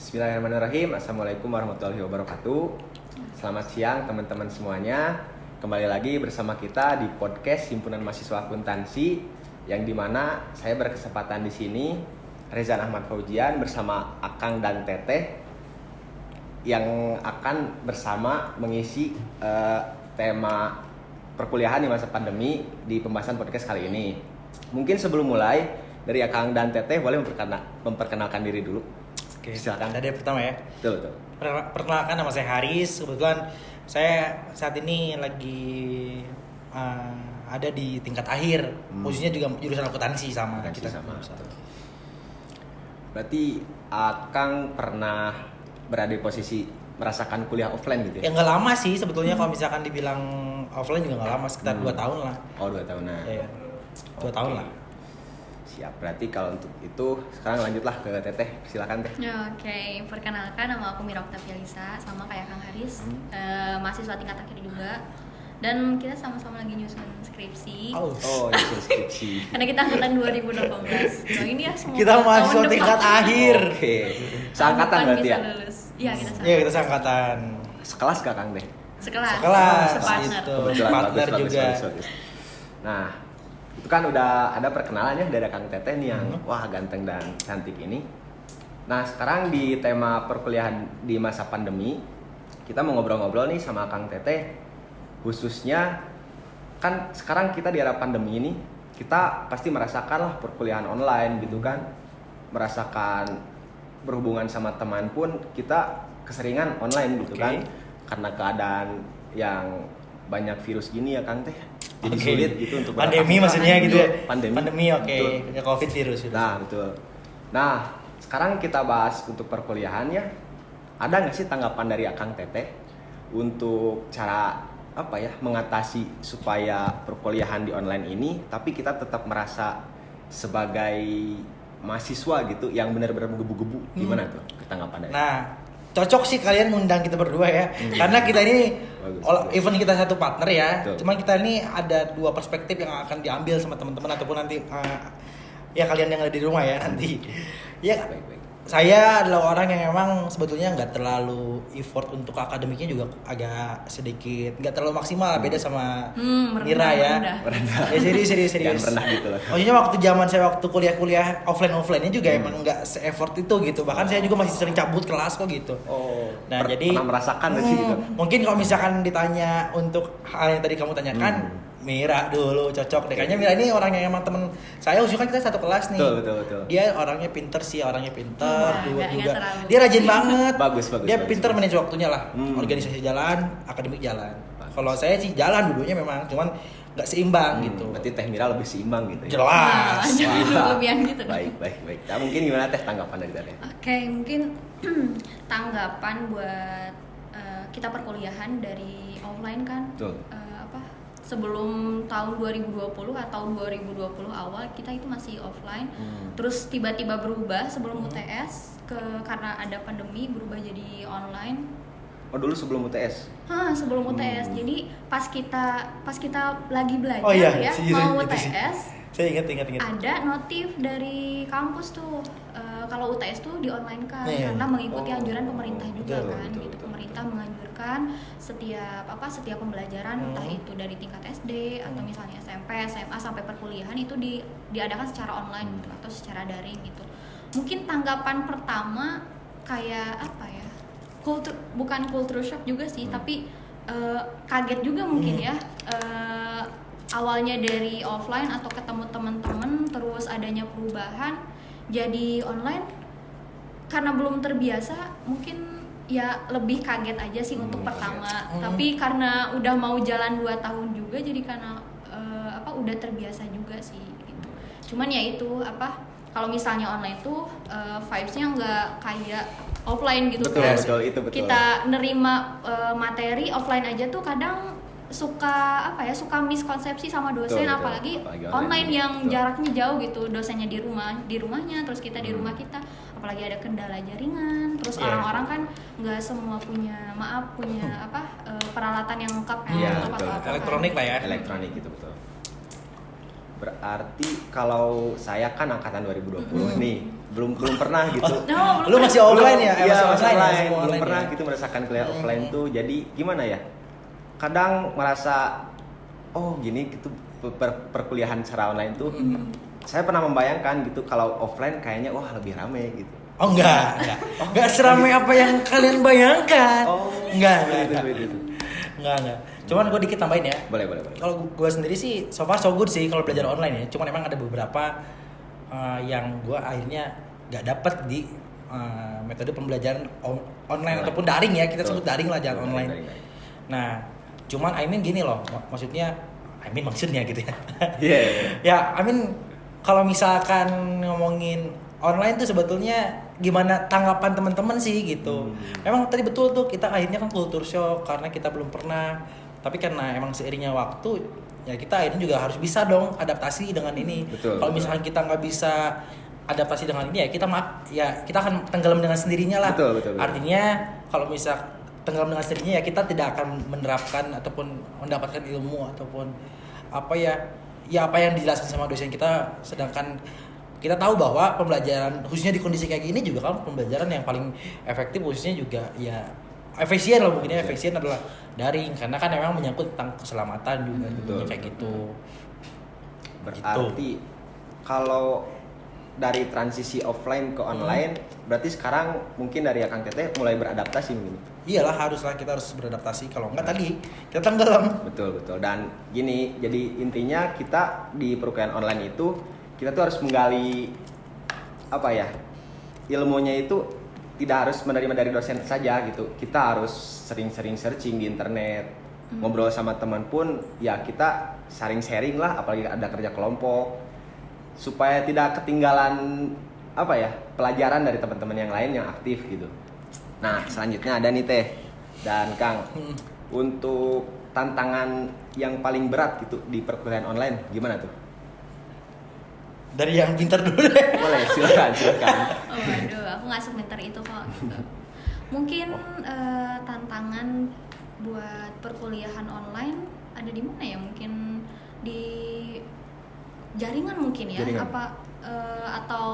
Bismillahirrahmanirrahim. Assalamualaikum warahmatullahi wabarakatuh. Selamat siang teman-teman semuanya. Kembali lagi bersama kita di podcast Himpunan Mahasiswa Akuntansi, yang dimana saya berkesempatan di sini Rezan Ahmad Fauzian bersama Akang dan Teteh yang akan bersama mengisi tema perkuliahan di masa pandemi di pembahasan podcast kali ini. Mungkin sebelum mulai, dari Akang dan Teteh boleh memperkenalkan diri dulu. Oke, silakan. dari pertama ya. Betul. Perkenalkan, nama saya Haris. Kebetulan saya saat ini lagi ada di tingkat akhir. Posisinya juga jurusan akuntansi sama kita. Berarti Akang pernah berada di posisi merasakan kuliah offline gitu ya? Ya nggak lama sih sebetulnya, kalau misalkan dibilang offline juga nggak lama, sekitar 2 tahun lah. Oh, 2 tahunan. Iya, 2 tahun lah. Siap, berarti kalau untuk itu sekarang lanjutlah ke Teteh, silakan Teh. Oke, perkenalkan, nama aku Mira Octavia Lisa, sama kayak Kang Haris, mahasiswa tingkat akhir juga. Dan kita sama-sama lagi nyusun skripsi. Oh, nyusun skripsi. Karena kita angkatan 2018. Nah, ini ya semua Kita mahasiswa tingkat akhir. Oke. Seangkatan berarti ya? Iya, kita sama. Iya, kita seangkatan. Sekelas gak Kang Teh? Sekelas. Separtner. Separtner. Itu. Partner juga. Bagus. Nah, itu kan udah ada perkenalannya dari Kang Teteh nih yang wah ganteng dan cantik ini. Nah, sekarang di tema perkuliahan di masa pandemi, kita mau ngobrol-ngobrol nih sama Kang Teteh, khususnya kan sekarang kita di era pandemi ini, kita pasti merasakan lah perkuliahan online gitu kan, merasakan berhubungan sama teman pun kita keseringan online gitu kan, karena keadaan yang banyak virus gini ya Kang Teh, jadi sulit gitu untuk pandemi maksudnya gitu ya. Pandemi oke. Ya, COVID virus itu. Nah, betul. Nah, sekarang kita bahas untuk perkuliahannya. Ada nggak sih tanggapan dari Akang Teteh untuk cara apa ya mengatasi supaya perkuliahan di online ini tapi kita tetap merasa sebagai mahasiswa gitu yang benar-benar menggebu-gebu, gimana tuh tanggapan dari? Nah, cocok sih kalian ngundang kita berdua ya. Karena kita ini even kita satu partner ya. Betul. Cuman kita ini ada 2 perspektif yang akan diambil sama teman-teman ataupun nanti ya kalian yang ada di rumah ya nanti. Ya, Baik. saya adalah orang yang memang sebetulnya nggak terlalu effort untuk akademiknya, juga agak sedikit nggak terlalu maksimal, beda sama Mira ya. Merendah. Ya serius. Yang pernah gitu loh. Maksudnya waktu zaman saya waktu kuliah offline-nya juga emang nggak se-effort itu gitu. Bahkan saya juga masih sering cabut kelas kok gitu. Oh, Nah, jadi pernah merasakan sih gitu. mungkin kalau misalkan ditanya untuk hal yang tadi kamu tanyakan, Mira dulu cocok deh. Kayaknya Mira ini orang yang emang temen saya, usulkan kita satu kelas nih. Betul. Dia orangnya pinter sih, Nggak juga. terlalu. Dia rajin banget. Bagus. Dia pinter manage waktunya lah. Organisasi jalan, akademik jalan. Kalau saya sih jalan dulunya memang, cuman nggak seimbang gitu. Berarti Teh Mira lebih seimbang gitu ya. Jelas. Lebihan gitu. Baik. Nah, mungkin gimana Teh tanggapan dari Teh? Oke, mungkin tanggapan buat kita perkuliahan dari offline kan. Betul. Sebelum tahun 2020 atau 2020 awal kita itu masih offline. Terus tiba-tiba berubah sebelum UTS karena ada pandemi, berubah jadi online. Oh, dulu sebelum UTS. Sebelum UTS. Jadi pas kita lagi belajar mau UTS. Saya ingat. Ada notif dari kampus tuh, kalau UTS tuh di online kan, karena mengikuti anjuran pemerintah juga kan. Gitu. Pemerintah menganjurkan setiap pembelajaran, entah itu dari tingkat SD atau misalnya SMP, SMA sampai perkuliahan itu diadakan secara online gitu, atau secara daring gitu. Mungkin tanggapan pertama kayak apa ya? Bukan culture shock juga sih, tapi kaget juga mungkin ya. Awalnya dari offline atau ketemu teman-teman, terus adanya perubahan jadi online, karena belum terbiasa mungkin ya lebih kaget aja sih untuk pertama. Tapi karena udah mau jalan 2 tahun juga, jadi karena udah terbiasa juga sih gitu. Cuman ya itu kalau misalnya online tuh vibes-nya nggak kayak offline gitu. Betul, itu betul. Kita nerima materi offline aja tuh kadang suka miskonsepsi sama dosen, betul. apalagi Apalagi online yang betul. jaraknya jauh gitu, dosennya di rumahnya, terus kita di rumah kita, apalagi ada kendala jaringan, terus orang-orang kan nggak semua punya peralatan yang lengkap Iya, untuk betul. apa-apa. Elektronik lah ya. Elektronik gitu, betul. Berarti kalau saya kan angkatan 2020 nih, belum pernah gitu. No, Lu masih offline ya? Iya, Masih masih online. semua Belum pernah ya? gitu merasakan kuliah offline tuh. Jadi gimana ya? Kadang merasa oh gini gitu perkuliahan secara online tuh. Saya pernah membayangkan gitu kalau offline kayaknya wah lebih rame gitu. Oh enggak. Enggak seramai apa yang kalian bayangkan. Oh, Enggak. gitu. Enggak. Cuman gue dikit tambahin ya. Boleh. Kalau gue sendiri sih so far so good sih kalau belajar online ya. Cuman emang ada beberapa yang gue akhirnya nggak dapet di metode pembelajaran online ataupun daring ya. Kita sebut daring lah, jangan online. Daring. Nah, cuman gini loh, maksudnya gitu ya. Iya. Ya, kalau misalkan ngomongin online tuh sebetulnya gimana tanggapan teman-teman sih gitu. Emang tadi betul tuh kita akhirnya kan culture shock karena kita belum pernah. Tapi karena emang seiringnya waktu ya kita akhirnya juga harus bisa dong adaptasi dengan ini. Kalau misalkan kita nggak bisa adaptasi dengan ini ya kita akan tenggelam dengan sendirinya lah. Betul. Artinya kalau misal tenggelam dengan sendirinya ya kita tidak akan menerapkan ataupun mendapatkan ilmu ataupun apa yang dijelaskan sama dosen kita, sedangkan kita tahu bahwa pembelajaran khususnya di kondisi kayak gini juga kan pembelajaran yang paling efektif khususnya juga ya efisien loh, mungkin efisien adalah daring karena kan memang menyangkut tentang keselamatan juga kayak gitu. Berarti kalau dari transisi offline ke online berarti sekarang mungkin dari Akang Teteh mulai beradaptasi mungkin. Iyalah, kita harus beradaptasi, kalau enggak tadi kita tenggelam. Betul. Dan gini, jadi intinya kita di perkuliahan online itu kita tuh harus menggali ilmunya itu tidak harus menerima dari dosen saja gitu. Kita harus sering-sering searching di internet, ngobrol sama teman pun ya kita sharing lah, apalagi ada kerja kelompok supaya tidak ketinggalan pelajaran dari teman-teman yang lain yang aktif gitu. Nah, selanjutnya ada nih Teh dan Kang. Untuk tantangan yang paling berat gitu di perkuliahan online gimana tuh? Dari yang pintar dulu deh. Boleh, silakan. Oh, waduh, aku nggak sepintar itu kok. Mungkin tantangan buat perkuliahan online ada di mana ya? Mungkin di jaringan mungkin ya. Jaringan. Atau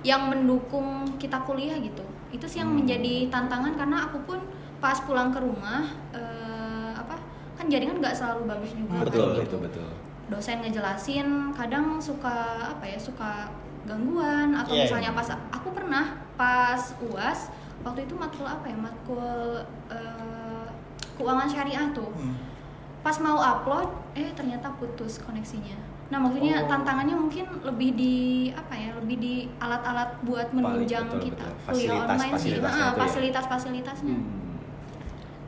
yang mendukung kita kuliah gitu. Itu sih yang menjadi tantangan karena aku pun pas pulang ke rumah kan jaringan nggak selalu bagus juga. Betul. Dosen ngejelasin kadang suka gangguan atau misalnya pas aku pernah pas UAS waktu itu matkul keuangan syariah tuh. Pas mau upload ternyata putus koneksinya. Nah, maksudnya tantangannya mungkin lebih di alat-alat buat menunjang kita kuliah online sih. Fasilitas-fasilitasnya.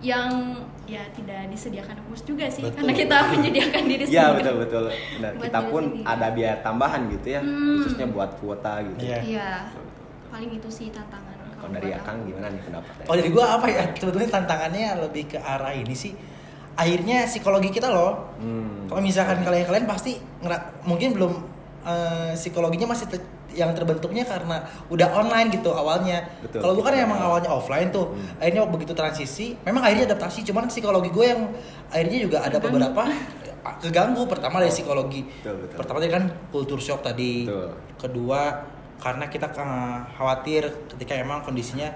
Yang ya tidak disediakan kampus juga sih. Betul. Karena kita menyediakan diri sendiri. Iya, betul. Benar. Kita pun ada biaya tambahan gitu ya, khususnya buat kuota gitu. Iya. Paling itu sih tantangan. Kalau dari Akang gimana nih pendapatnya? Oh, dari gua sebetulnya tantangannya lebih ke arah ini sih. Akhirnya psikologi kita loh. Kalau misalkan kalian pasti mungkin belum psikologinya masih yang terbentuknya karena udah online gitu awalnya. Kalau gue kan emang awalnya offline tuh. Akhirnya begitu transisi, memang akhirnya adaptasi. Cuman psikologi gue yang akhirnya juga ada beberapa keganggu. Pertama dari psikologi. Betul. Pertama tadi kan culture shock tadi. Betul. Kedua karena kita khawatir ketika emang kondisinya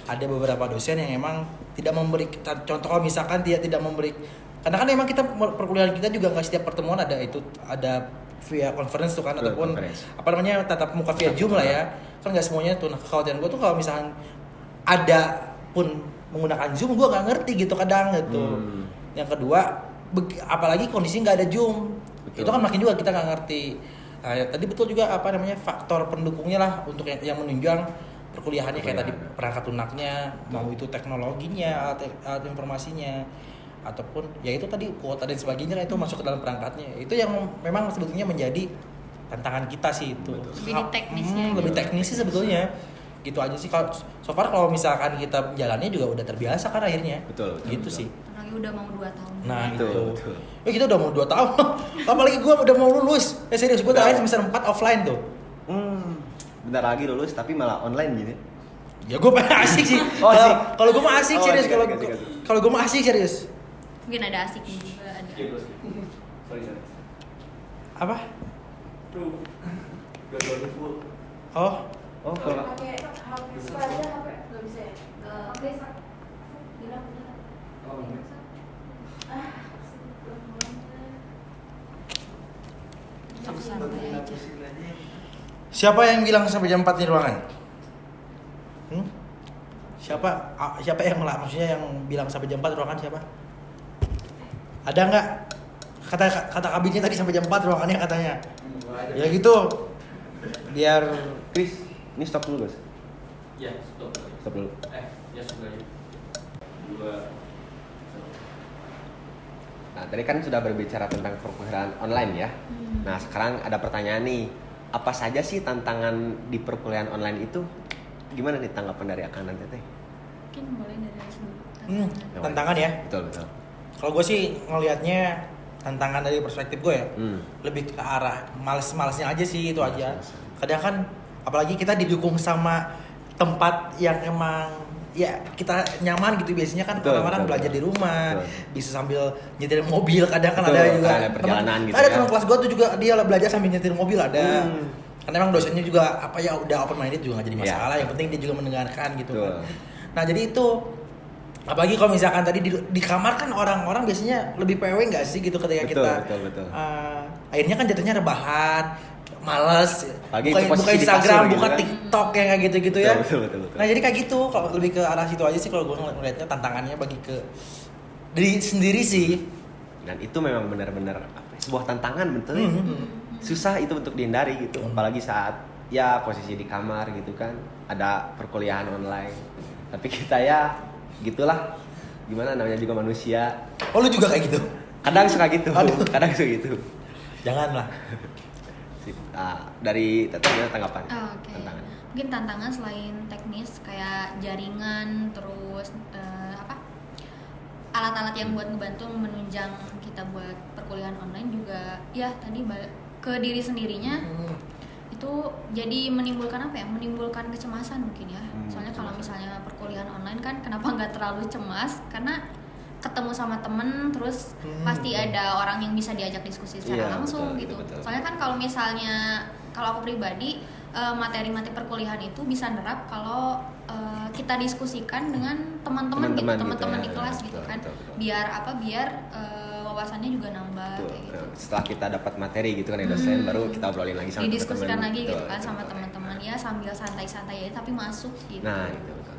ada beberapa dosen yang emang tidak memberi contoh, kalau misalkan dia tidak memberi, karena kan emang kita perkuliahan kita juga nggak setiap pertemuan ada via conference tuh kan, ataupun tatap muka via Zoom lah ya, kan nggak semuanya tuh. Nah, kekhawatiran gue tuh kalau misalkan ada pun menggunakan Zoom gue nggak ngerti gitu kadang gitu. Yang kedua apalagi kondisi nggak ada Zoom. Betul. Itu kan makin juga kita nggak ngerti. Nah, tadi betul juga faktor pendukungnya lah untuk yang menunjang perkuliahannya kayak tadi perangkat lunaknya, mau itu teknologinya, alat informasinya, ataupun ya itu tadi kuota dan sebagainya itu masuk ke dalam perangkatnya. Itu yang memang sebetulnya menjadi tantangan kita sih itu. Lebih teknisnya. Lebih teknis sih sebetulnya. Gitu aja sih. Kalau so far kalau misalkan kita jalannya juga udah terbiasa kan akhirnya. Betul. Sih. Apalagi udah mau 2 tahun. Nah, betul. Kita udah mau 2 tahun. Apalagi gue udah mau lulus. Serius, gue terakhir semester 4 offline tuh. Bentar lagi lulus tapi malah online gitu. Ya gue asik sih. Kalau gue mah asik serius. Kalau gue mah asik serius. Mungkin ada asiknya juga ada. Sorry. apa? Tuh. Dua full. Oh, Kalau pakai HP aja HP nggak bisa ya? Oke, bilang bener. Santai aja. siapa yang bilang sampai jam 4 di ruangan? Siapa yang maksudnya yang bilang sampai jam 4 ruangan siapa? Ada nggak? Kata kabinnya tadi sampai jam 4 ruangannya katanya. Ya gitu. Biar Chris, ini stop dulu guys. Ya, stop. Stop dulu. Ya sudah. 2. Nah, tadi kan sudah berbicara tentang perkuliahan online ya. Nah, sekarang ada pertanyaan nih. Apa saja sih tantangan di perkuliahan online itu? Gimana nih tanggapan dari Akang dan Teteh? Mungkin mulai dari dulu. tantangan ya. Betul. Kalau gue sih ngelihatnya tantangan dari perspektif gue ya, lebih ke arah males-malesnya aja sih itu aja. Kadang kan apalagi kita didukung sama tempat yang emang ya kita nyaman gitu, biasanya kan Betul, orang-orang betul, belajar betul. di rumah, Betul. bisa sambil nyetir mobil, kadang kan Betul, ada juga ada perjalanan gitu ada ya. teman kelas gue tuh juga dia belajar sambil nyetir mobil ada. Karena emang dosennya juga apa ya udah open minded juga nggak jadi masalah, yang penting dia juga mendengarkan gitu kan. Betul. Nah jadi itu apalagi kalau misalkan tadi di kamar kan orang-orang biasanya lebih PW nggak sih gitu ketika Betul, kita betul. akhirnya kan jatuhnya rebahan, males, Pagi buka itu posisi di Instagram, kasur gitu buka kan. TikTok yang kayak gitu-gitu ya. Betul. Nah jadi kayak gitu, kalau lebih ke arah situ aja sih kalau gue ngeliatnya tantangannya bagi ke diri sendiri sih. Dan itu memang benar-benar sebuah tantangan betulnya. Susah itu untuk dihindari gitu, apalagi saat ya posisi di kamar gitu kan, ada perkuliahan online. Tapi kita ya gitulah, gimana namanya juga manusia. Oh lu juga kayak gitu? Kadang suka gitu, Aduh. kadang suka gitu. Janganlah. Dari Teteh gimana tanggapan? Oke. Tantangan. Mungkin tantangan selain teknis kayak jaringan, terus alat-alat yang buat ngebantu menunjang kita buat perkuliahan online juga ya tadi ke diri sendirinya itu jadi menimbulkan apa ya? Menimbulkan kecemasan mungkin ya. Soalnya kalau misalnya perkuliahan online kan kenapa nggak terlalu cemas karena ketemu sama temen terus pasti ada orang yang bisa diajak diskusi secara Iya, langsung betul, gitu. betul. Soalnya kan kalau misalnya kalau aku pribadi materi-materi perkuliahan itu bisa nerap kalau kita diskusikan dengan teman-teman gitu, Teman-teman gitu teman-teman ya. di kelas gitu Betul, kan. betul. Biar wawasannya juga nambah Betul. kayak gitu. Setelah kita dapat materi gitu kan dari dosen, baru kita obrolin lagi sama Didiskusikan teman-teman. lagi gitu Betul, kan betul, sama betul. teman-teman ya sambil santai-santai aja tapi masuk gitu. Nah itu betul.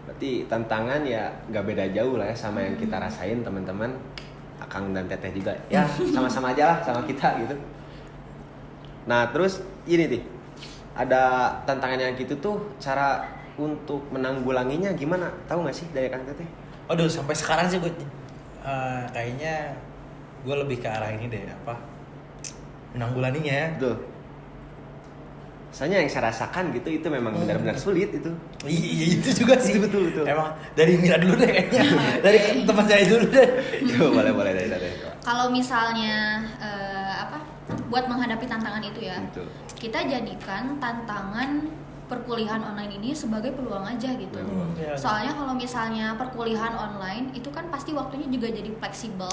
Berarti tantangan ya nggak beda jauh lah ya sama yang kita rasain teman-teman, Akang dan Teteh juga. Ya sama-sama aja lah sama kita gitu. Nah terus ini nih, ada tantangan yang gitu tuh cara untuk menanggulanginya gimana? Tahu nggak sih dari Akang Teteh? Aduh sampai sekarang sih gue kayaknya gue lebih ke arah ini deh apa menanggulanginya ya. Betul. Soalnya yang saya rasakan gitu itu memang benar-benar sulit itu. Iya itu juga sih. Betul. Emang dari Mira dulu deh kayaknya. Dari teman saya dulu deh. Coba boleh dari Teteh. Kalau misalnya buat menghadapi tantangan itu ya, Betul. kita jadikan tantangan perkuliahan online ini sebagai peluang aja gitu. Iya. Soalnya kalau misalnya perkuliahan online itu kan pasti waktunya juga jadi fleksibel.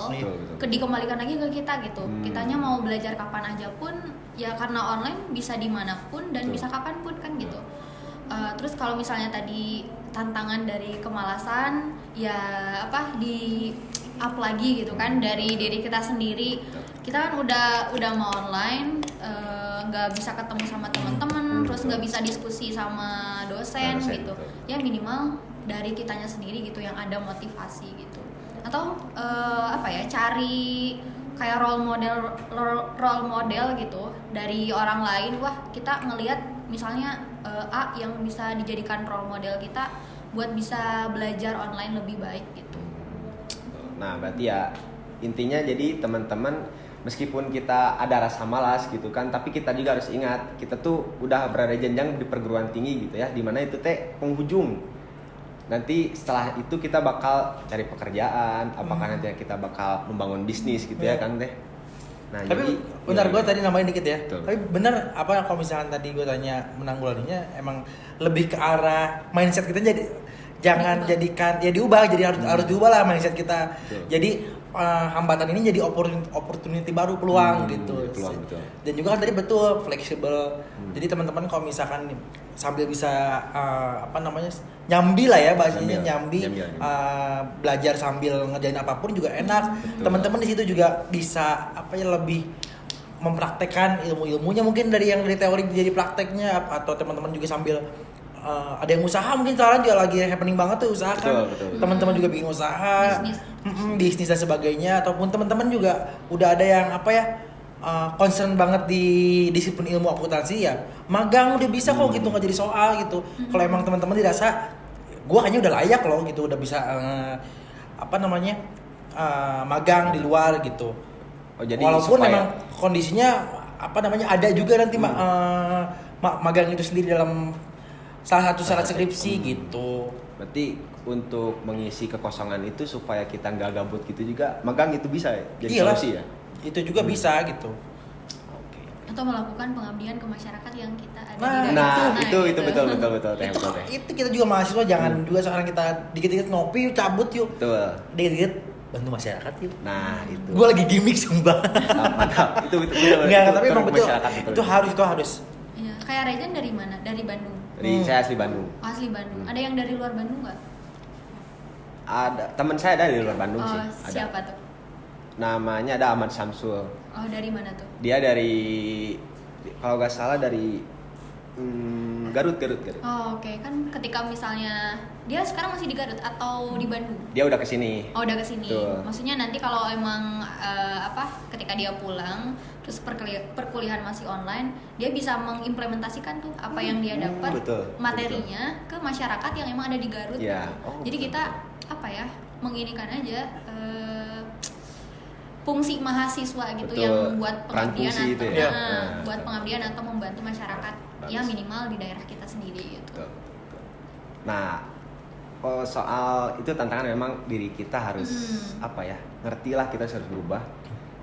Betul. Dikembalikan lagi ke kita gitu. Kitanya mau belajar kapan aja pun ya karena online bisa dimanapun dan Betul. bisa kapanpun kan gitu. Terus kalau misalnya tadi tantangan dari kemalasan ya di up lagi gitu kan dari diri kita sendiri. Kita kan udah mau online, nggak bisa ketemu sama teman-teman, terus nggak bisa diskusi sama dosen gitu. Betul. Ya minimal dari kitanya sendiri gitu yang ada motivasi gitu. Atau cari kayak role model gitu dari orang lain. Wah kita ngelihat misalnya A yang bisa dijadikan role model kita buat bisa belajar online lebih baik gitu. Nah berarti ya intinya jadi teman-teman meskipun kita ada rasa malas gitu kan, tapi kita juga harus ingat kita tuh udah berada jenjang di perguruan tinggi gitu ya, dimana itu penghujung. Nanti setelah itu kita bakal cari pekerjaan, apakah nanti kita bakal membangun bisnis gitu ya kan Teh. Nah, Tapi jadi bentar gue tadi nambahin dikit ya. Betul. Tapi bener apa kalau misalkan tadi gue tanya menanggulanginya emang lebih ke arah mindset kita jadi jangan jadikan ya diubah jadi harus diubah lah mindset kita. Betul. Jadi hambatan ini jadi opportunity baru, peluang gitu. Peluang, betul. Dan juga kan tadi betul fleksibel. Jadi teman-teman kalau misalkan sambil bisa nyambi lah ya bahasanya, nyambi. Belajar sambil ngerjain apapun juga enak. Teman-teman di situ juga bisa lebih mempraktekkan ilmu-ilmunya, mungkin dari teori jadi prakteknya, atau teman-teman juga sambil ada yang usaha, mungkin sekarang juga lagi happening banget tuh usaha kan. Betul. Teman-teman juga bikin usaha, bisnis dan sebagainya, ataupun teman-teman juga udah ada yang concern banget di disiplin ilmu akuntansi ya, magang udah bisa kok gitu, nggak jadi soal gitu. Kalau emang teman-teman dirasa gue kayaknya udah layak loh gitu, udah bisa magang di luar gitu. Jadi walaupun supaya... memang kondisinya ada juga nanti magang itu sendiri dalam salah satu syarat skripsi gitu. Berarti untuk mengisi kekosongan itu supaya kita nggak gabut gitu juga, magang itu bisa ya? Jadi Iyalah, solusi ya? itu juga bisa gitu. Oke. Atau melakukan pengabdian ke masyarakat yang kita ada Nah, di Nah, daerah. itu betul teh. Itu kita juga mahasiswa, jangan juga sekarang kita dikit-dikit ngopi cabut yuk. Betul. Dikit-dikit bantu masyarakat yuk. Nah, itu. Gue lagi gimmick sumpah. Mantap. Itu betul. Enggak, tapi emang betul. Masyarakat, Itu harus. Iya, kayak Rejan dari mana? Dari Bandung. Saya asli Bandung. Asli Bandung. Ada yang dari luar Bandung nggak? Ada teman saya ada di luar Bandung sih. Ada. Siapa tuh? Namanya ada Ahmad Samsul. Oh, dari mana tuh? Dia dari, kalau nggak salah dari Garut. Oh, oke. Kan ketika misalnya dia sekarang masih di Garut atau di Bandung? Dia udah kesini. Oh, udah kesini. Betul. Maksudnya nanti kalau emang ketika dia pulang terus perkuliahan masih online, dia bisa mengimplementasikan tuh apa yang dia dapat materinya ke masyarakat yang emang ada di Garut. Ya. Oh, jadi kita menginikan aja fungsi mahasiswa gitu. Betul. Yang buat pengabdian Fungsi atau itu ya. buat pengabdian atau membantu masyarakat ya minimal di daerah kita sendiri gitu. Betul. Nah, soal itu tantangan memang diri kita harus ngerti lah, kita harus berubah.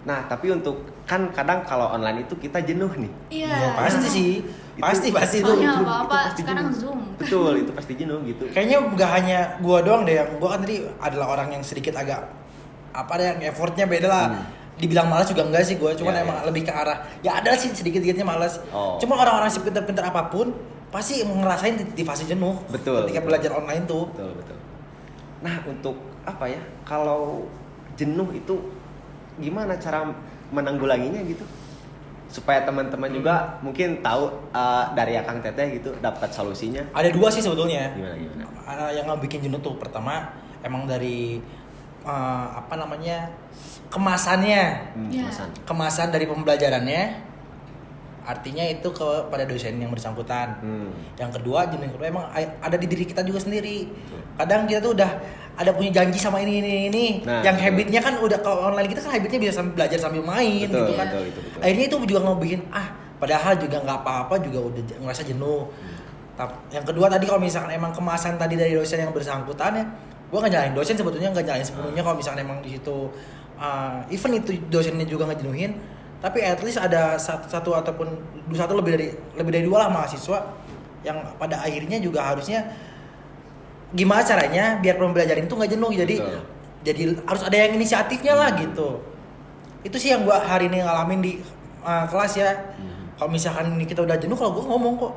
Nah, tapi untuk kan kadang kalau online itu kita jenuh nih. Iya. Ya, pasti sih. Pasti itu. Soalnya itu apa-apa pasti sekarang jenuh. Zoom. Betul, itu pasti jenuh gitu. Kayaknya nggak hanya gua doang deh, yang gua kan tadi adalah orang yang sedikit agak yang effortnya beda lah. Dibilang malas juga enggak sih gua, cuman emang lebih ke arah ya ada sih sedikit-sedikitnya malas. Cuma orang-orang sepintar-pintar apapun pasti ngerasain di fase jenuh. Ketika belajar online tuh. Betul. Nah, untuk kalau jenuh itu gimana cara menanggulanginya gitu? Supaya teman-teman juga mungkin tahu dari Akang Teteh gitu dapat solusinya. Ada dua sih sebetulnya. Gimana? Ada yang bikin jenuh tuh. Pertama emang dari kemasannya. Kemasan dari pembelajarannya. Artinya itu kepada dosen yang bersangkutan. Yang kedua, jenuh yang kedua emang ada di diri kita juga sendiri. Kadang kita tuh udah ada punya janji sama ini. Nah, yang habitnya kan udah kalau online kita kan habitnya bisa sambil belajar sambil main gitu kan. Betul. Akhirnya itu juga ngebikin padahal juga nggak apa-apa juga udah ngerasa jenuh. Yang kedua tadi kalau misalkan emang kemasan tadi dari dosen yang bersangkutan ya, gue nggak nyalain dosen, sebetulnya nggak nyalain sepenuhnya kalau misalkan emang di situ even itu dosennya juga ngejenuhin, tapi at least ada satu ataupun lebih dari dua lah mahasiswa yang pada akhirnya juga harusnya gimana caranya biar pembelajaran itu nggak jenuh. Jadi harus ada yang inisiatifnya lah gitu. Itu sih yang gue hari ini ngalamin di kelas ya. Kalau misalkan kita udah jenuh, kalau gue ngomong kok,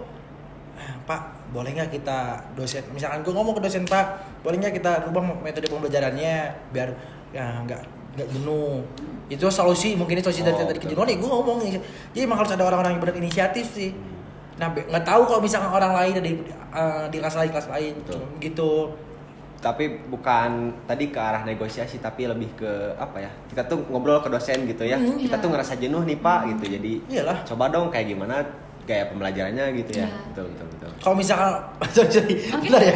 Pak boleh nggak kita dosen, misalkan gue ngomong ke dosen, Pak boleh nggak kita rubah metode pembelajarannya biar ya nggak jenuh. Itu solusi, mungkin itu solusi dari kejenuhan ya gue ngomong. Jadi emang harus ada orang-orang yang berinisiatif sih. Nah nggak tahu kalau misalkan orang lain ada di kelas lain gitu. Tapi bukan tadi ke arah negosiasi, tapi lebih ke kita tuh ngobrol ke dosen gitu ya. Kita tuh ngerasa jenuh nih Pak gitu, jadi coba dong kayak gimana gaya pembelajarannya gitu ya. Betul. Kalau misalkan benar ya.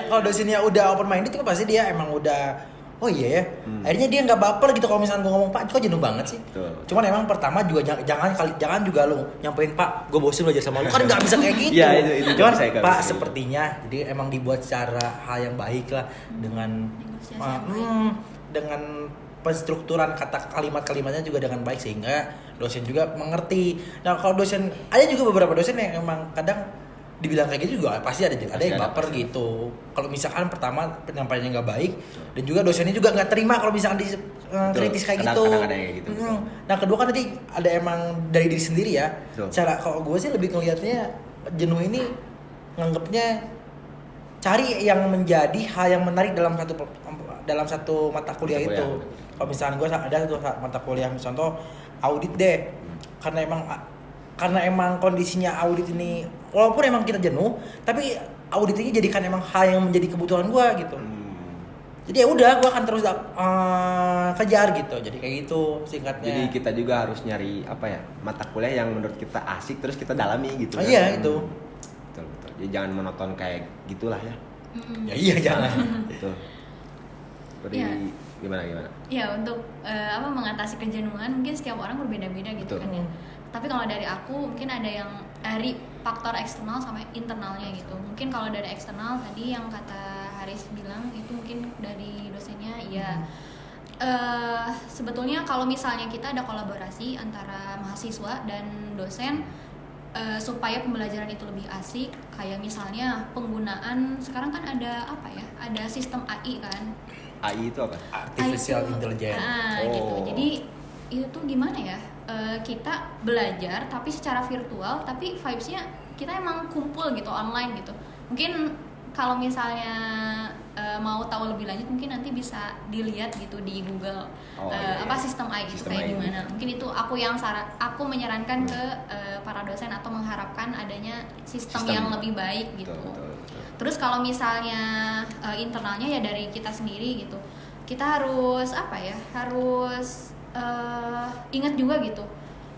Kalau dosennya udah open minded itu pasti dia emang udah ya. Akhirnya dia nggak baper gitu kalau misalkan gue ngomong, Pak kok jenuh banget sih. Betul. Cuman emang pertama juga jangan juga lu nyampein, Pak gue bosen belajar sama lu, kan nggak bisa kayak gitu. Iya, itu cuman bisa, Pak sepertinya jadi emang dibuat secara hal yang baik lah, dengan dengan penstrukturan kata kalimat-kalimatnya juga dengan baik sehingga dosen juga mengerti. Nah kalau dosen, ada juga beberapa dosen yang emang kadang dibilang kayak gitu juga pasti ada yang ada, baper pasti. gitu. Kalau misalkan pertama penyampaiannya nggak baik dan juga dosennya juga nggak terima kalau misalkan kritis kayak gitu. Kadang ada kayak gitu. Nah kedua kan tadi ada emang dari diri sendiri ya. Betul. Cara kalau gue sih lebih ngelihatnya jenuh ini nganggapnya cari yang menjadi hal yang menarik dalam satu mata kuliah itu. Kalau misalkan gue ada tuh mata kuliah contoh audit deh, karena emang kondisinya audit ini walaupun emang kita jenuh, tapi audit ini jadikan emang hal yang menjadi kebutuhan gue gitu. Jadi ya udah gue akan terus kejar gitu. Jadi kayak gitu singkatnya. Jadi kita juga harus nyari mata kuliah yang menurut kita asik terus kita dalami gitu. Iya itu. Betul. Jadi jangan monoton kayak gitulah ya. Ya iya jangan. Betul. Jadi Iya. gimana? Ya untuk mengatasi kejenuhan mungkin setiap orang berbeda-beda gitu Betul. kan ya. Tapi kalau dari aku mungkin ada yang dari faktor eksternal sama internalnya gitu. Mungkin kalau dari eksternal tadi yang kata Haris bilang itu mungkin dari dosennya ya. Sebetulnya kalau misalnya kita ada kolaborasi antara mahasiswa dan dosen supaya pembelajaran itu lebih asik, kayak misalnya penggunaan sekarang kan ada ada sistem AI kan. AI itu apa? Artificial AI itu, intelligence. gitu. Oh. Jadi itu tuh gimana ya? Kita belajar tapi secara virtual, tapi vibes-nya kita emang kumpul gitu online gitu. Mungkin kalau misalnya mau tahu lebih lanjut mungkin nanti bisa dilihat gitu di Google sistem AI itu Sistem kayak AI. gimana. Mungkin itu aku menyarankan ke para dosen atau mengharapkan adanya sistem yang lebih baik gitu. Betul. Terus kalau misalnya internalnya ya dari kita sendiri gitu. Kita harus harus ingat juga gitu.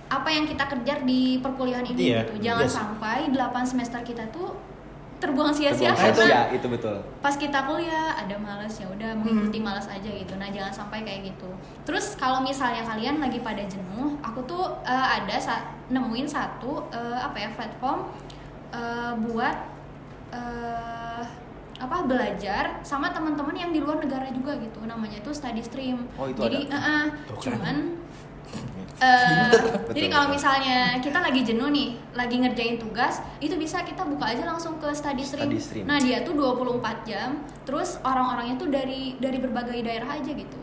Apa yang kita kejar di perkuliahan ini Iya, gitu. Jangan yes. sampai 8 semester kita tuh terbuang sia-sia Terbuang sia-sia, karena itu betul. pas kita kuliah ada malas ya udah mengikuti malas aja gitu. Nah jangan sampai kayak gitu. Terus kalau misalnya kalian lagi pada jenuh, aku tuh nemuin satu platform buat belajar sama teman-teman yang di luar negara juga gitu. Namanya tuh Study Stream. Oh, itu Jadi ada. cuman Betul, jadi kalau betul. misalnya kita lagi jenuh nih, lagi ngerjain tugas, itu bisa kita buka aja langsung ke Study Stream. Study Stream. Nah, dia tuh 24 jam, terus orang-orangnya tuh dari berbagai daerah aja gitu.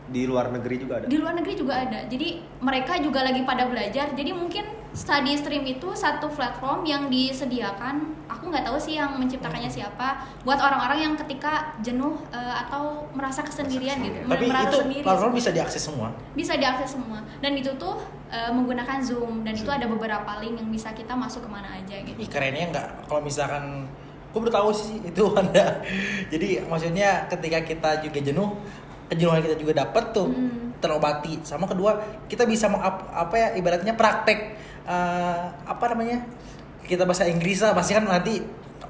Di luar negeri juga ada. Di luar negeri juga ada. Jadi mereka juga lagi pada belajar. Jadi mungkin Study Stream itu satu platform yang disediakan. Aku nggak tahu sih yang menciptakannya siapa. Buat orang-orang yang ketika jenuh atau merasa kesendirian gitu. Tapi merasa itu sendiri. platform bisa diakses semua. Bisa diakses semua. Dan itu tuh menggunakan Zoom. Dan itu ada beberapa link yang bisa kita masuk kemana aja gitu. Ih kerennya nggak kalau misalkan gue baru tahu sih itu ada. Jadi maksudnya ketika kita juga jenuh, kejenuhan kita juga dapat tuh terobati. Sama kedua kita bisa ibaratnya praktek kita bahasa Inggris lah pasti kan nanti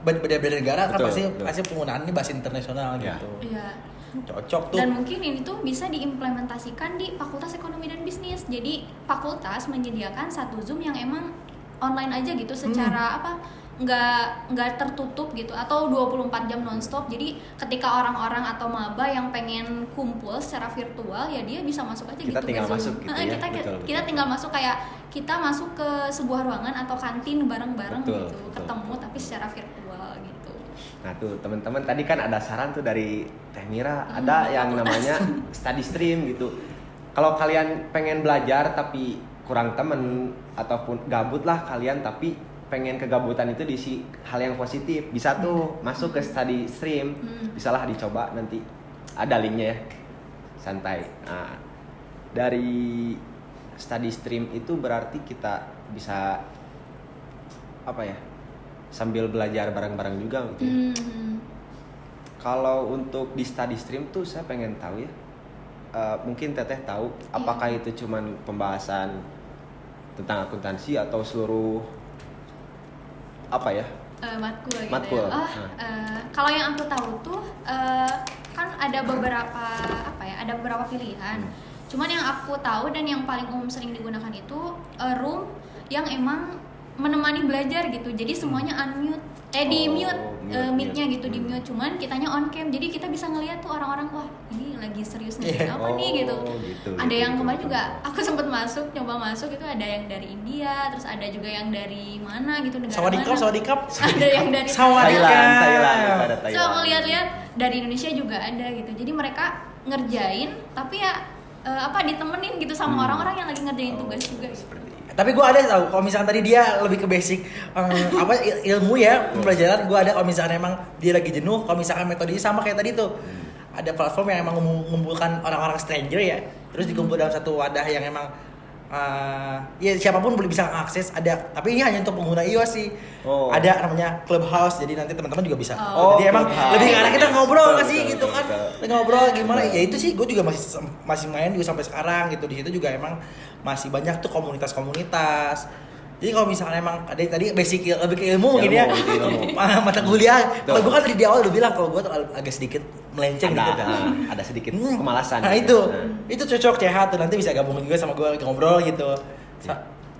beda-beda negara kan Betul. pasti penggunaannya bahasa internasional Ya. gitu. Iya. Cocok tuh. Dan mungkin ini tuh bisa diimplementasikan di Fakultas Ekonomi dan Bisnis. Jadi fakultas menyediakan satu Zoom yang emang online aja gitu secara nggak tertutup gitu atau 24 jam nonstop. Jadi ketika orang-orang atau maba yang pengen kumpul secara virtual ya dia bisa masuk aja Kita gitu tinggal ke Zoom. masuk gitu ya. Kita Betul. tinggal masuk kayak kita masuk ke sebuah ruangan atau kantin bareng-bareng Betul, gitu, betul. ketemu tapi secara virtual gitu. Nah tuh teman-teman tadi kan ada saran tuh dari Teh Mira, ada yang namanya Study Stream gitu. Kalau kalian pengen belajar tapi kurang temen ataupun gabut lah kalian tapi pengen kegabutan itu diisi hal yang positif, bisa tuh masuk ke Study Stream, bisalah dicoba nanti ada linknya ya, santai. Nah dari Study Stream itu berarti kita bisa sambil belajar bareng-bareng juga gitu ya. Kalau untuk di Study Stream tuh saya pengen tahu ya, mungkin Teteh tahu apakah itu cuman pembahasan tentang akuntansi atau seluruh matkul gitu Matkul. ya. Kalau yang aku tahu tuh kan ada beberapa pilihan. Cuman yang aku tahu dan yang paling umum sering digunakan itu room yang emang menemani belajar gitu. Jadi semuanya unmute, di mute, mic-nya gitu, di mute. Cuman kitanya on cam. Jadi kita bisa ngeliat tuh orang-orang, wah ini lagi serius nih apa nih gitu. Ada yang kemarin juga aku sempet nyoba masuk itu ada yang dari India, terus ada juga yang dari mana gitu, negara mana. Sawadikap. Ada yang dari Thailand. So aku lihat-lihat dari Indonesia juga ada gitu. Jadi mereka ngerjain tapi ya ditemenin gitu sama orang-orang yang lagi ngerjain tugas juga gitu. Tapi gue ada tahu kalau misalkan tadi dia lebih ke basic ilmu ya pembelajaran, gue ada kalau misalkan emang dia lagi jenuh, kalau misalkan metodenya sama kayak tadi tuh ada platform yang emang mengumpulkan orang-orang stranger ya, terus dikumpul dalam satu wadah yang emang ya siapapun boleh bisa akses. Ada, tapi ini hanya untuk pengguna iOS sih. Ada namanya Clubhouse, jadi nanti teman-teman juga bisa. Jadi emang lebih karena kita ngobrol nggak sih gitu kan, ngobrol gimana? Ya itu sih, gue juga masih main juga sampai sekarang gitu. Di situ juga emang masih banyak tuh komunitas-komunitas. Jadi kalau misalkan emang tadi basic lebih ke ilmu mungkin ya, mata kuliah. Kalau gue kan tadi di awal udah bilang kalau gue tuh agak sedikit melenceng gitu. Ada sedikit kemalasan. Nah itu cocok CH tuh, nanti bisa gabung juga sama gue ngobrol gitu.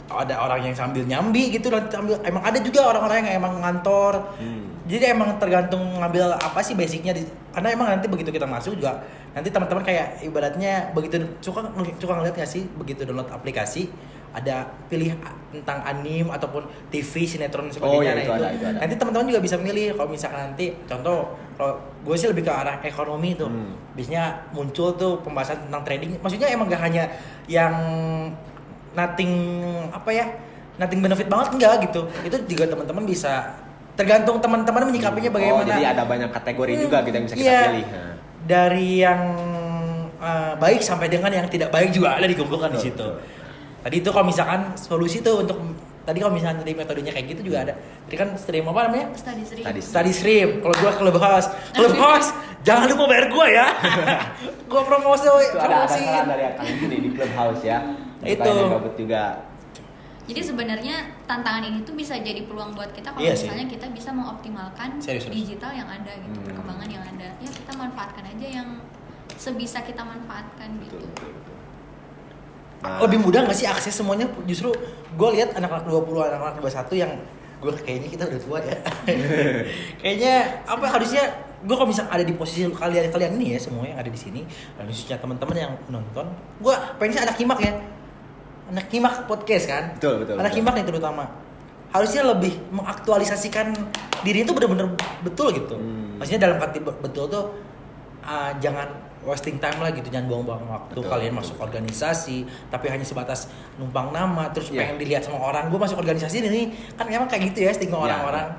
Ada orang yang sambil nyambi gitu, nanti sambil emang ada juga orang-orang yang emang ngantor. Jadi emang tergantung ngambil apa sih basicnya karena emang nanti begitu kita masuk juga nanti teman-teman kayak ibaratnya begitu suka ngeliat nggak sih begitu download aplikasi ada pilih tentang anime ataupun TV, sinetron sebagainya. Itu ada. Nanti teman-teman juga bisa milih kalau misalkan nanti contoh kalau gue sih lebih ke arah ekonomi tuh. Biasanya muncul tuh pembahasan tentang trading. Maksudnya emang gak hanya yang nothing benefit banget enggak gitu. Itu juga teman-teman bisa tergantung teman-teman menyikapinya bagaimana. Jadi ada banyak kategori juga gitu yang bisa kita pilih. Dari yang baik sampai dengan yang tidak baik juga ada dikumpulkan di situ. Tadi itu kalau misalkan solusi tuh untuk tadi kalau misalkan tadi metodenya kayak gitu juga ada. Tadi kan stream apa namanya? Study stream. Kalau gua Clubhouse, jangan lupa bayar gua ya. Gua promosi. Ada saran dari Kang Gini di Clubhouse ya. Itu gabut juga. Jadi sebenarnya tantangan ini tuh bisa jadi peluang buat kita kalau misalnya kita bisa mengoptimalkan digital yang ada gitu, perkembangan yang ada. Ya kita manfaatkan aja yang sebisa kita manfaatkan gitu. Lebih mudah nggak sih akses semuanya? Justru gue lihat anak-anak 20, anak-anak 21 yang gue kayaknya kita udah tua ya. Kayaknya harusnya gue kalau misalnya ada di posisi kalian ini ya, semua yang ada di sini dan khususnya teman-teman yang nonton, gue pengen anak nyimak ya, anak nyimak podcast kan. Betul. Anak nyimak nih terutama harusnya lebih mengaktualisasikan diri itu benar-benar betul gitu. Maksudnya dalam arti betul tuh jangan wasting time lah gitu, jangan buang-buang waktu. Kalian masuk organisasi tapi hanya sebatas numpang nama terus pengen dilihat sama orang. Gue masuk organisasi ini kan emang kayak gitu ya stigma orang-orang.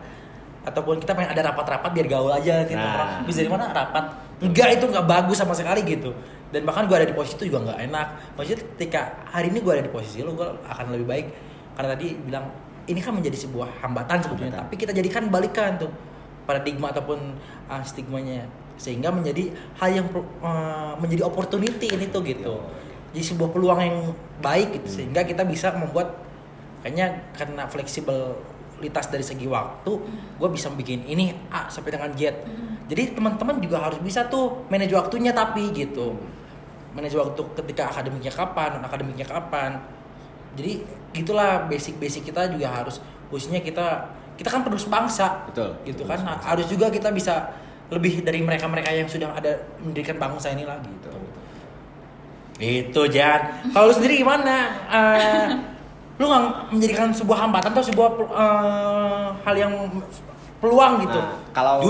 Ataupun kita pengen ada rapat-rapat biar gaul aja nanti orang bisa dari mana rapat. Enggak, itu enggak bagus sama sekali gitu. Dan bahkan gue ada di posisi itu juga enggak enak. Maksudnya ketika hari ini gue ada di posisi lo, gue akan lebih baik karena tadi bilang ini kan menjadi sebuah hambatan sebetulnya, tapi kita jadikan balikan tuh paradigma ataupun stigmanya sehingga menjadi hal yang menjadi opportunity ini tuh gitu. Jadi sebuah peluang yang baik gitu sehingga kita bisa membuat kayaknya karena fleksibilitas dari segi waktu, gue bisa bikin ini A sampai dengan Z. Jadi teman-teman juga harus bisa tuh manage waktunya tapi gitu. Manage waktu ketika akademiknya kapan, non akademiknya kapan. Jadi gitulah basic kita juga harus, khususnya kita kan penerus bangsa. Betul. Gitu kan. Harus juga kita bisa lebih dari mereka-mereka yang sudah ada mendirikan bangsa ini lagi gitu. Itu Jan. Kalau lu sendiri gimana? Lu nggak menjadikan sebuah hambatan atau sebuah hal yang peluang gitu? Kalau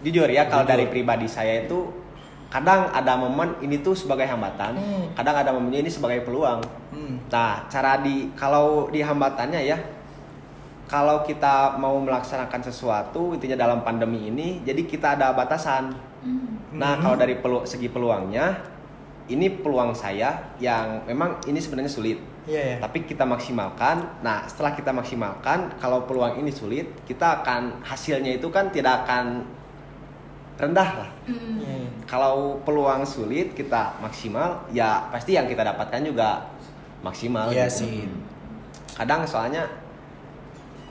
jujur ya, kalau dari pribadi saya itu kadang ada momen ini tuh sebagai hambatan, kadang ada momennya ini sebagai peluang. Nah, kalau di hambatannya ya, kalau kita mau melaksanakan sesuatu intinya dalam pandemi ini, jadi kita ada batasan. Nah, kalau dari segi peluangnya, ini peluang saya yang memang ini sebenarnya sulit. Tapi kita maksimalkan. Nah, setelah kita maksimalkan, kalau peluang ini sulit, kita akan hasilnya itu kan tidak akan rendah lah. Kalau peluang sulit kita maksimal, ya pasti yang kita dapatkan juga maksimal. Iya gitu. sih. Kadang soalnya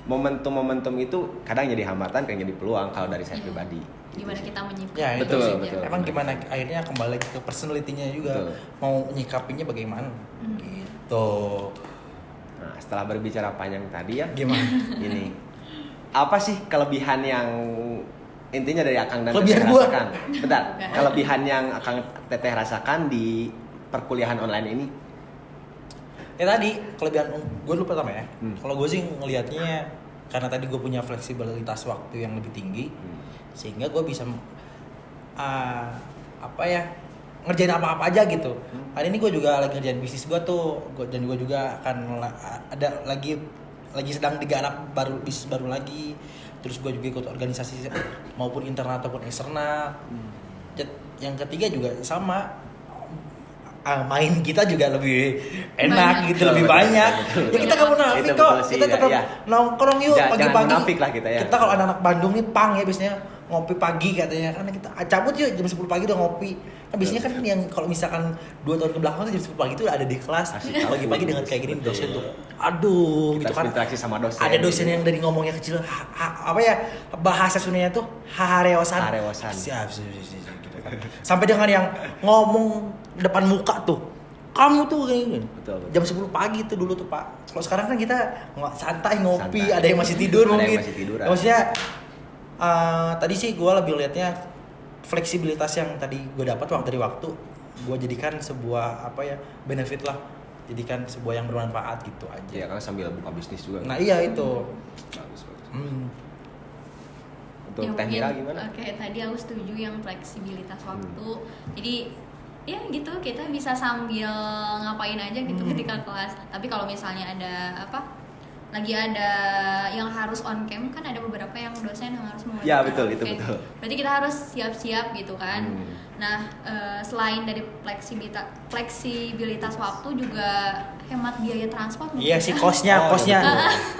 momentum itu kadang jadi hambatan, kadang jadi peluang kalau dari saya pribadi. Gimana kita menyikapi? Ya, betul. Emang gimana akhirnya kembali ke personality-nya juga. Mau menyikapinya bagaimana? Gitu. Nah, setelah berbicara panjang tadi ya, Gimana? ini apa sih kelebihan yang intinya dari Akang dan Kelebihan Teteh gua. rasakan? Bentar, kelebihan yang Akang Teteh rasakan di perkuliahan online ini? Ya tadi kelebihan gue dulu pertama ya. Hmm. Kalau gue sih ngelihatnya karena tadi gue punya fleksibilitas waktu yang lebih tinggi, sehingga gue bisa ngerjain apa-apa aja gitu. Hari ini gue juga lagi ngerjain bisnis gue tuh, dan gue juga akan ada lagi sedang digarap bisnis baru lagi. Terus gue juga ikut organisasi maupun internal ataupun eksternal. Yang ketiga juga sama, main kita juga lebih enak gitu, lebih banyak. Ya kita nggak munafik Itu kok, betul sih, kita tetap ya. nongkrong yuk Jangan pagi-pagi. munafik lah kita ya. Kita kalau anak-anak Bandung nih pang ya biasanya ngopi pagi katanya, karena kita cabut yuk jam 10 pagi udah ngopi. Kan biasanya kan yang kalau misalkan 2 tahun ke belakang tuh jam 10 pagi tuh ada di kelas. Pagi-pagi dengan kayak gini dosen tuh. Aduh, Kita gitu kan. berinteraksi sama dosen. Ada dosen yang dari ngomongnya kecil, bahasa Sundanya tuh hareosan. Hareosan. Siap, gitu kan. Sampai dengan yang ngomong depan muka tuh. Kamu tuh kayak gini. Betul. Jam 10 pagi tuh dulu tuh, Pak. Kalau sekarang kan kita santai ngopi, Santai. ada yang masih tidur Ada yang mungkin. masih tiduran. Maksudnya tadi sih gue lebih liatnya fleksibilitas yang tadi gue dapat dari waktu gue jadikan sebuah benefit lah, jadikan sebuah yang bermanfaat gitu aja. Iya, kan sambil buka bisnis juga. Nah iya itu. Bagus. Untuk Ya, Teh mungkin, Mira gimana? Oke, tadi aku setuju yang fleksibilitas waktu. Jadi ya gitu, kita bisa sambil ngapain aja gitu ketika kelas. Tapi kalau misalnya ada lagi ada yang harus on cam, kan ada beberapa yang dosen yang harus mewajibkan Ya, betul, on itu cam. betul. Berarti kita harus siap-siap gitu kan. Nah, selain dari fleksibilitas waktu juga hemat biaya transport mungkin. Iya sih, ya.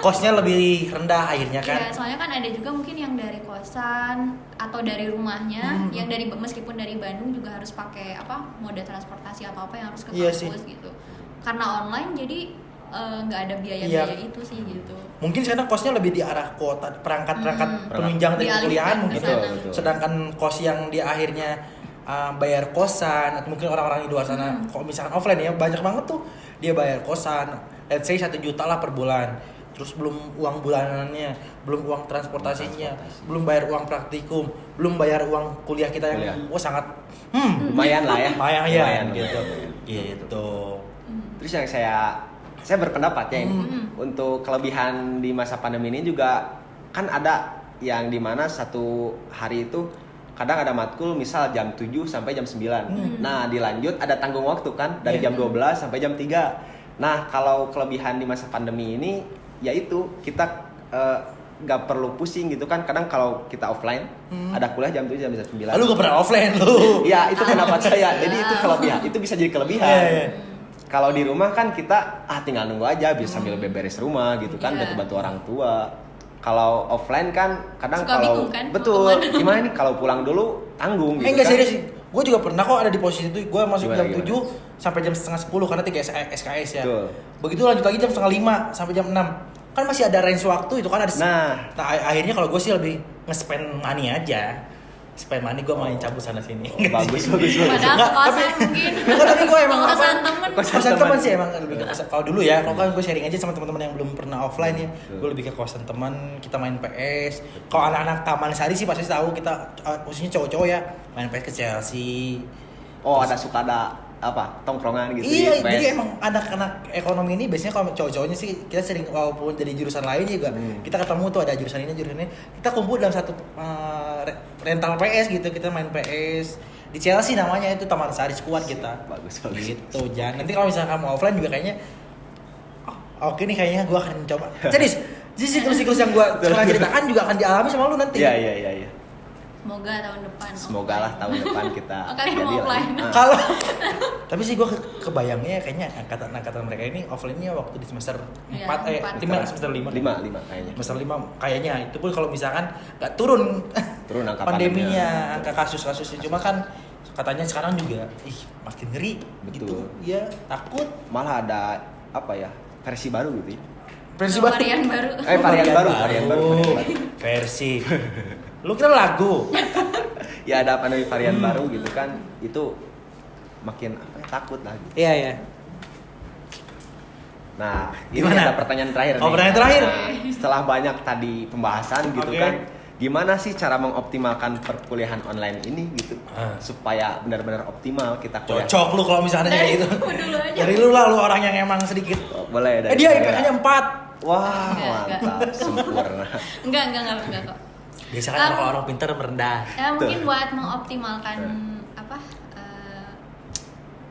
kosnya lebih rendah akhirnya kan. Iya, soalnya kan ada juga mungkin yang dari kosan atau dari rumahnya, yang meskipun dari Bandung juga harus pakai moda transportasi atau apa yang harus ke Iya kampus gitu. Karena online jadi nggak ada biaya-biaya itu sih gitu. Mungkin sekarang kosnya lebih di arah kuota perangkat penunjang dari Dialihkan kuliahan ke mungkin. sana. Betul. Sedangkan kos yang di akhirnya bayar kosan, atau mungkin orang-orang di luar sana kalau misalkan offline ya banyak banget tuh dia bayar kosan, let's say 1 juta lah per bulan. Terus belum uang bulanannya, belum uang transportasinya, belum bayar uang praktikum, belum bayar uang kuliah kita yang sangat Lumayan lah ya. lumayan gitu. lumayan. Gitu. Terus yang saya berpendapat ya ini untuk kelebihan di masa pandemi ini juga kan ada yang dimana satu hari itu kadang ada matkul misal jam 7 sampai jam 9. Nah, dilanjut ada tanggung waktu kan dari jam 12 sampai jam 3. Nah, kalau kelebihan di masa pandemi ini yaitu kita nggak perlu pusing gitu kan. Kadang kalau kita offline ada kuliah jam 7 jam 9. Lu gak pernah offline lu. Ya, itu pendapat saya. Jadi itu kelebihan. Itu bisa jadi kelebihan. Iya. Kalau di rumah kan kita tinggal nunggu aja bisa sambil beberes rumah gitu kan, bantu orang tua. Kalau offline kan kadang Suka kalau bingung kan, betul mau kemana? gimana nih kalau pulang dulu tanggung gitu Enggak kan. serius sih. Gue juga pernah kok ada di posisi itu. Gue masuk Gimana, jam gimana? 7 sampai jam setengah 10 karena 3 SKS ya. Betul. Begitu lanjut lagi jam setengah 5 sampai jam 6. Kan masih ada range waktu itu kan ada. Nah. Akhirnya kalau gue sih lebih nge-spend money aja. Spend money gue main cabut sana sini. Bagus. Padahal Enggak, kosan mungkin. Enggak, tapi gue emang kosan temen. Kosan teman sih emang lebih ke kosan. Kalau dulu ya, kalau kan gue sharing aja sama teman-teman yang belum pernah offline ya. Gue lebih ke kosan teman, kita main PS. Kalau anak-anak Taman Sari sih pasti tahu kita khususnya cowok-cowok ya, main PS ke Chelsea. Oh, suka ada tongkrongan gitu. Iya, di PS. jadi emang anak-anak ekonomi ini biasanya kalau cowok-cowoknya sih kita sering walaupun dari jurusan lain juga kita ketemu tuh ada jurusan ini kita kumpul dalam satu rental PS gitu, kita main PS di Chelsea namanya itu Taman Sari Squad kita. Bagus. Gitu, jangan nanti kalau misalnya kamu offline juga kayaknya oke nih kayaknya gue akan coba. Jadi siklus-siklus yang gue sekarang ceritakan juga akan dialami sama lu nanti. Iya. Semoga tahun depan. Semoga lah tahun depan kita Kalian mau jadi offline. lagi. Kalau tapi sih gue kebayangnya kayaknya angkatan mereka ini offline-nya waktu di semester 4 Iya, 4. semester 5 5 kayaknya. semester 5 kayaknya itu pun kalau misalkan nggak turun Angka pandeminya, angka kasusnya cuma kan katanya sekarang juga makin ngeri gitu. Betul. Ya takut Malah ada versi baru gitu ya. versi Varian baru. Varian baru. versi lu kira lagu Ya ada varian baru gitu kan, itu makin takut lah gitu. iya Nah, ini Gimana? ada pertanyaan terakhir Oh, nih. pertanyaan terakhir. Nah, setelah banyak tadi pembahasan gitu Oke. kan, gimana sih cara mengoptimalkan perkuliahan online ini gitu supaya benar-benar optimal kita kuliah? Cocok lu kalau misalnya kayak gitu. Dulu aja. Dari lu lah, lu orang yang emang sedikit. Oh, boleh dari Dia saya. IPK-nya 4. Wah, Enggak. mantap, sempurna. Enggak kok. Biasa kan kalau orang pintar merendah. Ya mungkin buat mengoptimalkan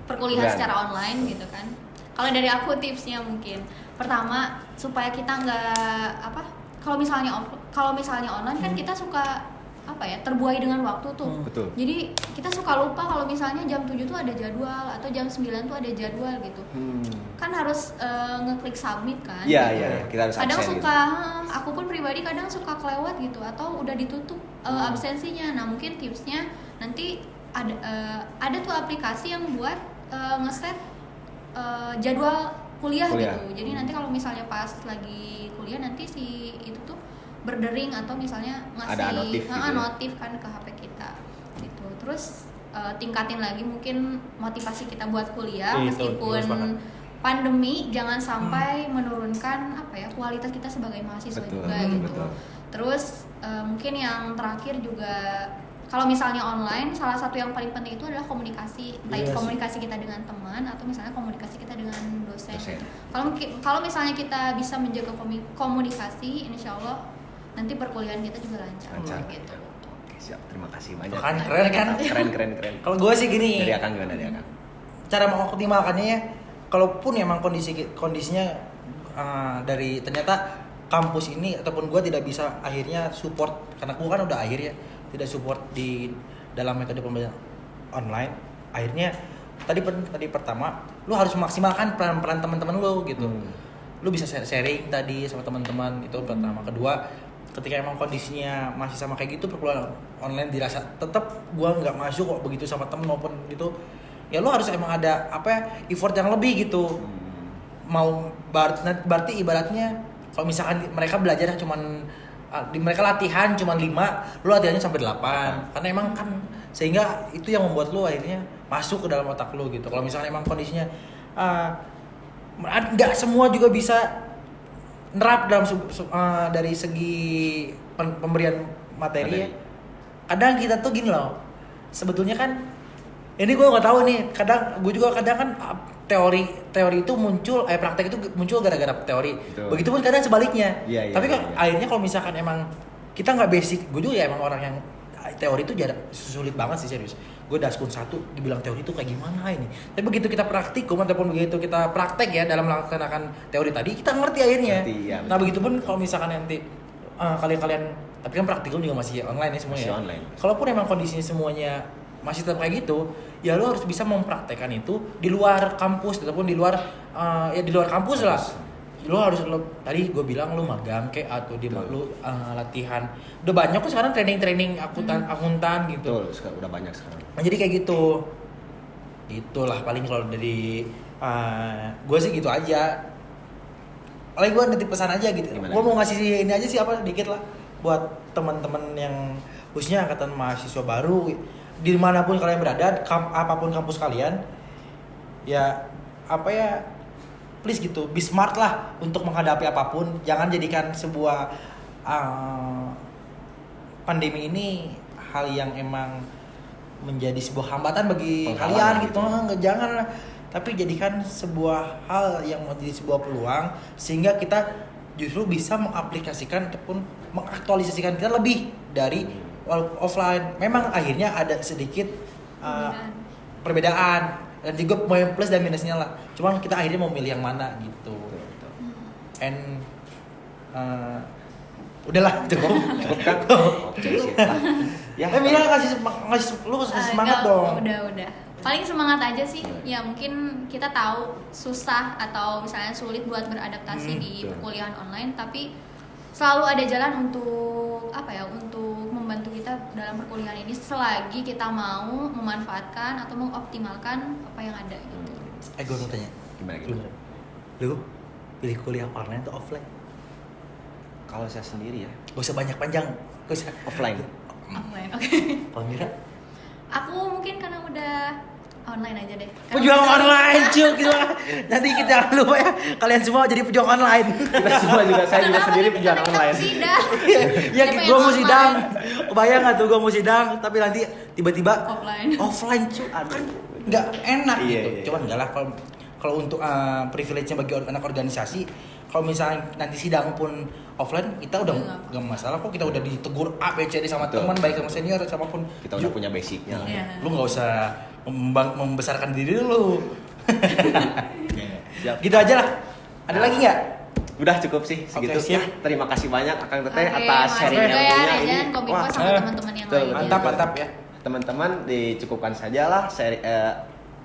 perkuliahan Bukan. secara online gitu kan. Kalau dari aku tipsnya mungkin pertama supaya kita nggak kalau misalnya online kan kita suka terbuai dengan waktu tuh. Betul. Jadi kita suka lupa kalau misalnya jam 7 tuh ada jadwal atau jam 9 tuh ada jadwal gitu. Kan harus ngeklik submit kan. Iya, kita harus Kadang absen suka aku pun pribadi kadang suka kelewat gitu atau udah ditutup absensinya. Nah, mungkin tipsnya nanti ada tuh aplikasi yang buat ngeset jadwal kuliah gitu. Jadi nanti kalau misalnya pas lagi kuliah nanti si itu tuh berdering atau misalnya ngasih Ada notif gitu ya? notif kan ke HP kita gitu. Terus tingkatin lagi mungkin motivasi kita buat kuliah Itu, meskipun bagus banget. pandemi, jangan sampai menurunkan kualitas kita sebagai mahasiswa Betul, juga gitu. betul. Terus mungkin yang terakhir juga kalau misalnya online, salah satu yang paling penting itu adalah komunikasi, entah itu Iya sih. komunikasi kita dengan teman atau misalnya komunikasi kita dengan dosen. Dosen. Kalau misalnya kita bisa menjaga komunikasi, insya Allah nanti perkuliahan kita juga lancar. Gitu. Oke, siap. Terima kasih banyak. Tuh kan, keren kan? Keren. Kalau gue sih gini. Dari Akang gimana dari Akang? Cara mengoptimalkannya ya, kalaupun emang kondisinya dari ternyata kampus ini ataupun gue tidak bisa akhirnya support karena gue kan udah akhir ya tidak support di dalam metode pembelajaran online, akhirnya tadi pertama lu harus memaksimalkan peran teman-teman lu gitu. Lu bisa sharing tadi sama teman-teman, itu pertama. Kedua, ketika emang kondisinya masih sama kayak gitu, perkuliahan online dirasa tetap gua nggak masuk kok begitu sama temen maupun gitu, ya lu harus emang ada effort yang lebih gitu. Mau berarti ibaratnya kalau misalkan mereka belajar cuman mereka latihan cuman 5, lu latihannya sampai 8. Karena emang kan sehingga itu yang membuat lu akhirnya masuk ke dalam otak lu gitu. Kalau misalnya emang kondisinya nggak semua juga bisa nerap dalam dari segi pemberian materi ya. Kadang kita tuh gini loh, sebetulnya kan ini gue nggak tahu nih, kadang kan teori itu muncul, praktek itu muncul gara-gara teori. Betul. Begitupun kadang sebaliknya. Iya, Tapi kan iya. akhirnya kalau misalkan emang kita nggak basic, gue juga ya emang orang yang teori itu sulit banget sih, serius. Gue daskun 1 dibilang teori itu kayak gimana ini. Tapi begitu kita praktikum ataupun begitu kita praktek ya dalam melaksanakan teori tadi, kita ngerti akhirnya. Ngerti, ya, betul. Nah begitupun kalau misalkan nanti kalian tapi kan praktikum juga masih online ya semuanya. Masih ya. online. Kalaupun emang kondisinya semuanya masih tetap kayak gitu, ya lo harus bisa mempraktekkan itu di luar kampus ataupun di luar di luar kampus lah. Tadi gue bilang lu magang kayak atau lu latihan. Udah banyak kok sekarang training akuntan gitu. Betul, udah banyak sekarang. Nah, jadi kayak gitu. Itulah paling kalau dari gue sih gitu aja. Paling gue nitip pesan aja gitu. Gimana? Gue mau ngasih ini aja sih dikit lah buat teman-teman yang khususnya angkatan mahasiswa baru dimanapun kalian berada, apapun kampus kalian, ya please gitu, be smart lah untuk menghadapi apapun. Jangan jadikan sebuah pandemi ini hal yang emang menjadi sebuah hambatan bagi kalian gitu. Nggak, jangan lah. Tapi jadikan sebuah hal yang menjadi sebuah peluang sehingga kita justru bisa mengaplikasikan ataupun mengaktualisasikan kita lebih dari offline. Memang akhirnya ada sedikit perbedaan dan juga plus dan minusnya lah. Cuman kita akhirnya mau milih yang mana gitu. And udahlah cukup kan? Oke, siap lah. Ya, Mila kasih semangat dong. Udah. Paling semangat aja sih. Ya mungkin kita tahu susah atau misalnya sulit buat beradaptasi di betul. perkuliahan online, tapi selalu ada jalan untuk untuk membantu kita dalam perkuliahan ini selagi kita mau memanfaatkan atau mengoptimalkan apa yang ada gitu. Gue mau tanya. Gimana? Lu pilih kuliah online atau offline? Kalau saya sendiri ya, Gak usah banyak panjang. Gak usah offline. Offline, oke. Kalau Mira? Aku mungkin karena udah online aja deh. Pejuang online cuy gitu. Nanti kita jangan lupa ya, kalian semua jadi pejuang online. Kita semua juga, saya juga sendiri pejuang online. Ya gue mau sidang, kebayang nggak tuh gue mau sidang, tapi nanti tiba-tiba offline cuy, kan nggak enak Iya, gitu. iya. Cuman enggak lah kalau untuk privilege-nya bagi anak organisasi, kalau misalnya nanti sidang pun offline, kita udah nggak masalah kok, kita udah ditegur A, B, C, D sama Betul. teman, baik sama senior, sama pun Kita udah punya basicnya. Iya. lu nggak usah membesarkan diri lu. Siap. Gitu aja lah. Ada lagi nggak? Udah cukup sih segitu. Oke, siap. Terima kasih banyak Akang Teteh Oke, atas makasih sharing juga ya ilmunya Rejan, ini. Kominfo Wah, sama teman-teman yang betul, lain. betul. Mantap ya. Teman-teman dicukupkan sajalah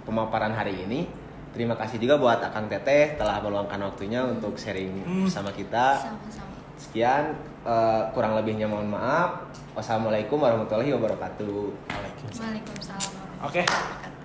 pemaparan hari ini. Terima kasih juga buat Akang Teteh telah meluangkan waktunya untuk sharing bersama kita. Sama-sama. Sekian, kurang lebihnya mohon maaf. Wassalamualaikum warahmatullahi wabarakatuh. Waalaikumsalam. Oke.